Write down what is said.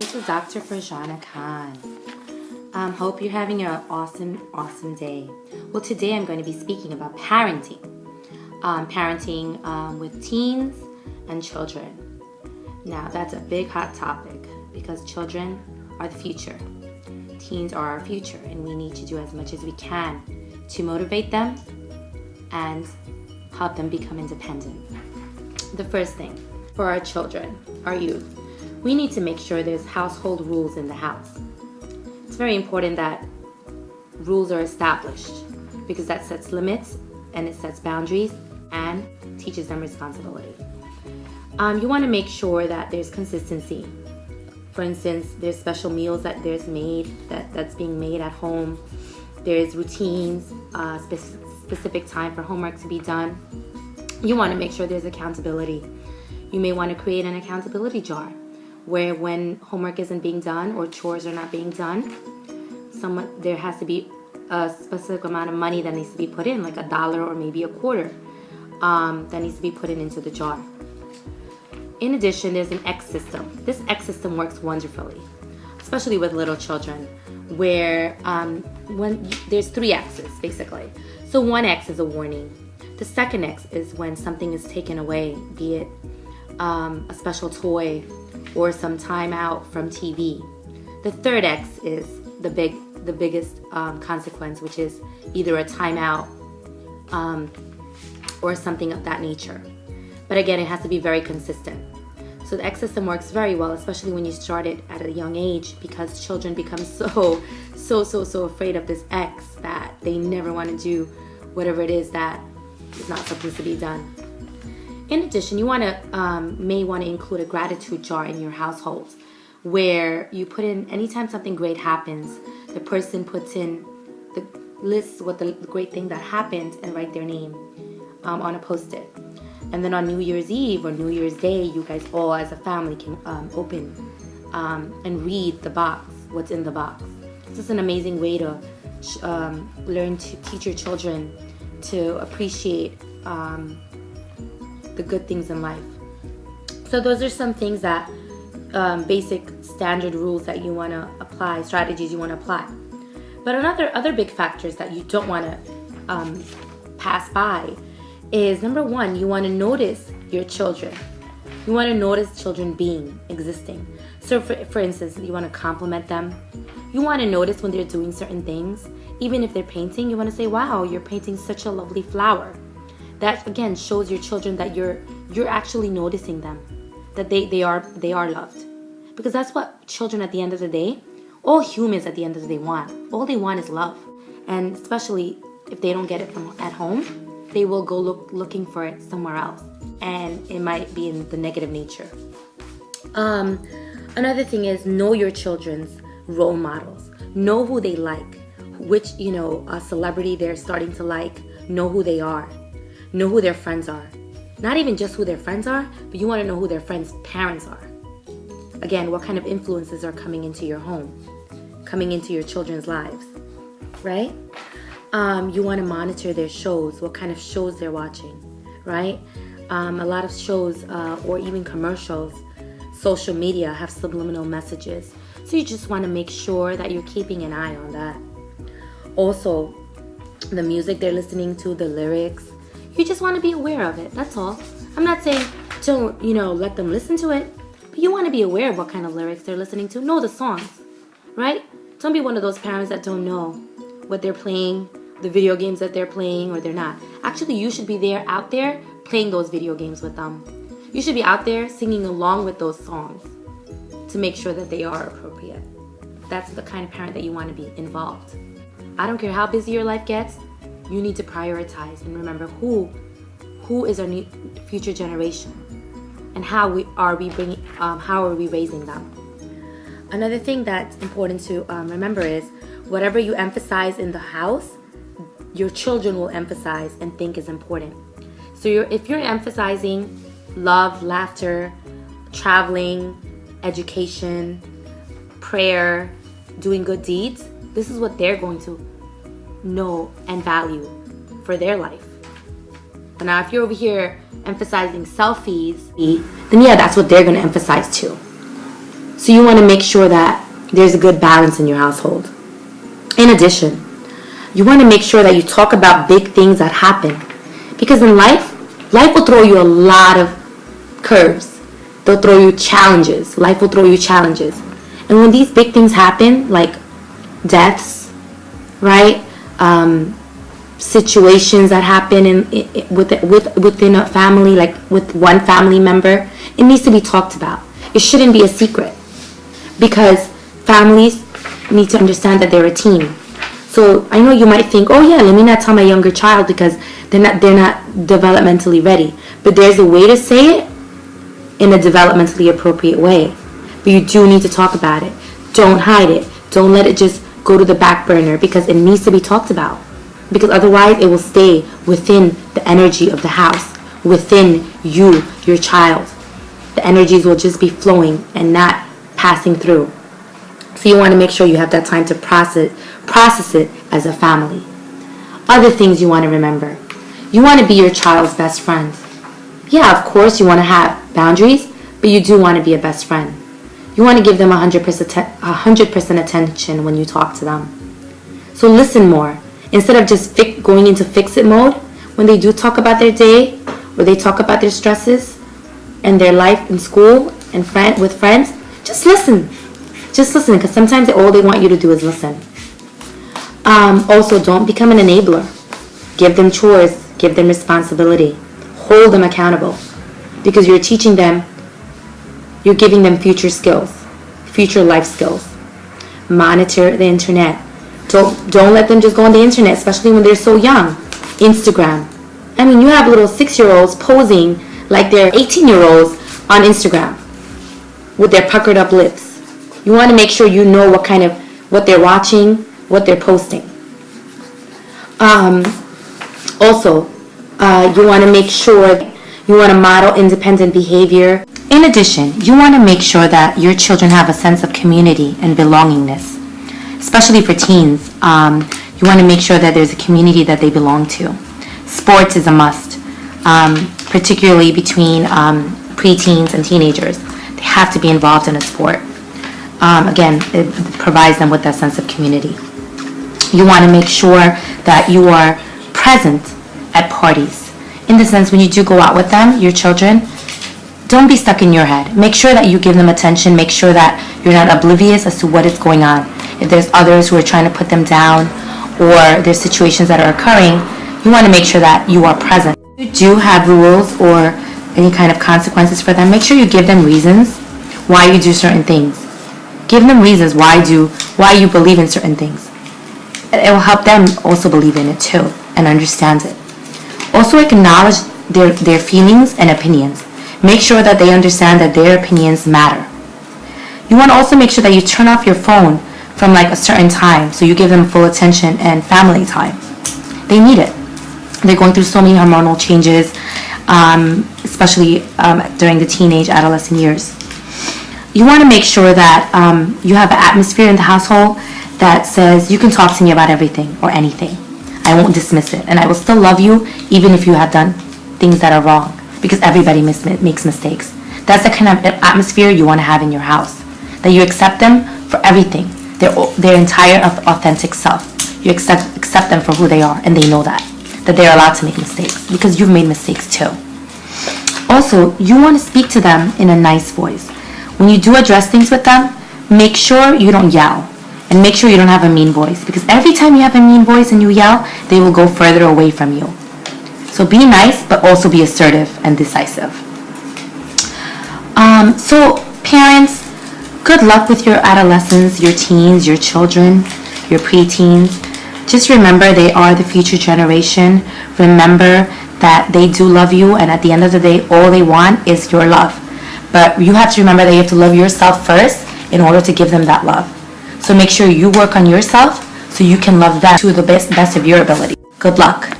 This is Dr. Farjana Khan. Hope you're having an awesome day. Well, today I'm going to be speaking about parenting. Parenting with teens and children. Now, that's a big hot topic because children are the future. Teens are our future, and we need to do as much as we can to motivate them and help them become independent. The first thing for our children, our youth, we need to make sure there's household rules in the house. It's very important that rules are established because that sets limits and it sets boundaries and teaches them responsibility. You want to make sure that there's consistency. For instance, there's special meals that's being made at home. There's routines, specific time for homework to be done. You want to make sure there's accountability. You may want to create an accountability jar where when homework isn't being done or chores are not being done, there has to be a specific amount of money that needs to be put in, like $1 or maybe $0.25, that needs to be put into the jar. In addition, there's an X system. This X system works wonderfully, especially with little children, where when there's 3 X's basically. So one X is a warning. The second X is when something is taken away, be it a special toy or some time out from TV. The third X is the biggest consequence, which is either a timeout or something of that nature. But again, it has to be very consistent. So the X system works very well, especially when you start it at a young age, because children become so afraid of this X that they never want to do whatever it is that is not supposed to be done. In addition, you may want to include a gratitude jar in your household where you put in, anytime something great happens, the person puts in the list what the great thing that happened and write their name on a post-it. And then on New Year's Eve or New Year's Day, you guys all as a family can open and read the box, what's in the box. This is an amazing way to learn to teach your children to appreciate the good things in life. So those are some things that basic standard rules that you want to apply, strategies you want to apply. But other big factors that you don't want to pass by is, number one, you want to notice your children. You want to notice children existing. So for instance, you want to compliment them. You want to notice when they're doing certain things. Even if they're painting, you want to say, wow, you're painting such a lovely flower. That again shows your children that you're actually noticing them, that they are loved. Because that's what children at the end of the day, all humans at the end of the day want. All they want is love. And especially if they don't get it from at home, they will go looking for it somewhere else. And it might be in the negative nature. Another thing is, know your children's role models. Know who they like. Which, a celebrity they're starting to like. Know who they are. Know who their friends are. Not even just who their friends are, but you want to know who their friends' parents are. Again, what kind of influences are coming into your home, coming into your children's lives, right? You want to monitor their shows, what kind of shows they're watching, right? A lot of shows or even commercials, social media have subliminal messages. So you just want to make sure that you're keeping an eye on that. Also, the music they're listening to, the lyrics, you just want to be aware of it. That's all. I'm not saying don't, let them listen to it, but you want to be aware of what kind of lyrics they're listening to. Know the songs, right? Don't be one of those parents that don't know what they're playing, the video games that they're playing, or they're not. Actually, you should be out there playing those video games with them. You should be out there singing along with those songs to make sure that they are appropriate. That's the kind of parent that you want to be involved. I don't care how busy your life gets. You need to prioritize and remember who is our new future generation, and how are we raising them. Another thing that's important to remember is, whatever you emphasize in the house, your children will emphasize and think is important. So if you're emphasizing love, laughter, traveling, education, prayer, doing good deeds, this is what they're going to know and value for their life. But now if you're over here emphasizing selfies, then yeah, that's what they're going to emphasize too. So you want to make sure that there's a good balance in your household. In addition, you want to make sure that you talk about big things that happen. Because in life will throw you a lot of curves. They'll throw you challenges. Life will throw you challenges. And when these big things happen, like deaths, right? Situations that happen within a family, like with one family member, it needs to be talked about. It shouldn't be a secret, because families need to understand that they're a team. So I know you might think, oh yeah, let me not tell my younger child because they're not developmentally ready. But there's a way to say it in a developmentally appropriate way. But you do need to talk about it. Don't hide it. Don't let it just go to the back burner, because it needs to be talked about. Because otherwise it will stay within the energy of the house, within you, your child. The energies will just be flowing and not passing through. So you want to make sure you have that time to process it as a family. Other things you want to remember. You want to be your child's best friend. Yeah, of course you want to have boundaries, but you do want to be a best friend. You want to give them 100% attention when you talk to them. So listen more. Instead of just going into fix-it mode, when they do talk about their day, or they talk about their stresses and their life in school and with friends, just listen. Just listen, because sometimes all they want you to do is listen. Also, don't become an enabler. Give them chores. Give them responsibility. Hold them accountable. Because you're teaching them, you're giving them future skills, future life skills. Monitor the internet. Don't let them just go on the internet, especially when they're so young. Instagram. I mean, you have little 6-year-olds posing like they're 18-year-olds on Instagram with their puckered up lips. You want to make sure you know what they're watching, what they're posting. Also, you want to make sure you want to model independent behavior. In addition, you want to make sure that your children have a sense of community and belongingness. Especially for teens, you want to make sure that there's a community that they belong to. Sports is a must, particularly between preteens and teenagers. They have to be involved in a sport. Again, it provides them with that sense of community. You want to make sure that you are present at parties. In the sense, when you do go out with them, your children, don't be stuck in your head. Make sure that you give them attention. Make sure that you're not oblivious as to what is going on. If there's others who are trying to put them down, or there's situations that are occurring, you want to make sure that you are present. If you do have rules or any kind of consequences for them, make sure you give them reasons why you do certain things. Give them reasons why you believe in certain things. It will help them also believe in it too and understand it. Also acknowledge their feelings and opinions. Make sure that they understand that their opinions matter. You want to also make sure that you turn off your phone from like a certain time, so you give them full attention and family time. They need it. They're going through so many hormonal changes, especially during the teenage, adolescent years. You want to make sure that you have an atmosphere in the household that says you can talk to me about everything or anything. I won't dismiss it, and I will still love you even if you have done things that are wrong, because everybody makes mistakes. That's the kind of atmosphere you want to have in your house, that you accept them for everything, their entire authentic self. You accept them for who they are, and they know that they're allowed to make mistakes, because you've made mistakes too. Also, you want to speak to them in a nice voice. When you do address things with them, make sure you don't yell, and make sure you don't have a mean voice, because every time you have a mean voice and you yell, they will go further away from you. So be nice, but also be assertive and decisive. So parents, good luck with your adolescents, your teens, your children, your preteens. Just remember they are the future generation. Remember that they do love you, and at the end of the day, all they want is your love. But you have to remember that you have to love yourself first in order to give them that love. So make sure you work on yourself so you can love them to the best of your ability. Good luck.